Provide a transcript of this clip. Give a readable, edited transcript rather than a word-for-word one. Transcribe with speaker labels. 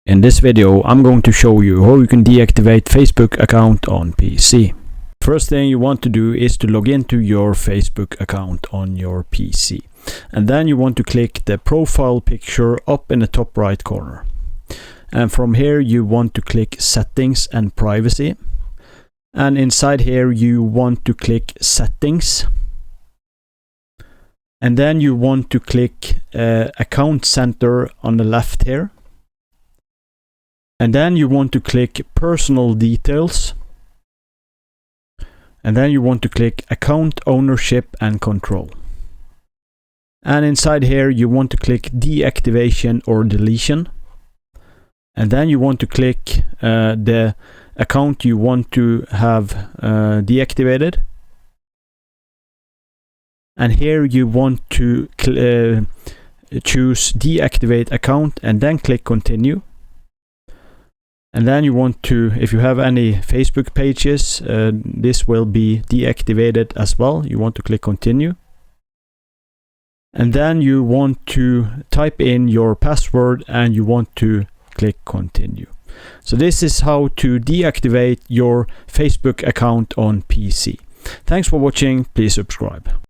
Speaker 1: In this video, I'm going to show you how you can deactivate Facebook account on PC. First thing you want to do is to log into your Facebook account on your PC. And then you want to click the profile picture up in the top right corner. And from here you want to click Settings and Privacy. And inside here you want to click Settings. And then you want to click Account Center on the left here. And then you want to click Personal Details. And then you want to click Account Ownership and Control. And inside here you want to click Deactivation or Deletion. And then you want to click the account you want to have deactivated. And here you want to choose Deactivate Account and then click Continue. And then you want to, if you have any Facebook pages, this will be deactivated as well. You want to click Continue. And then you want to type in your password and you want to click Continue. So this is how to deactivate your Facebook account on PC. Thanks for watching. Please subscribe.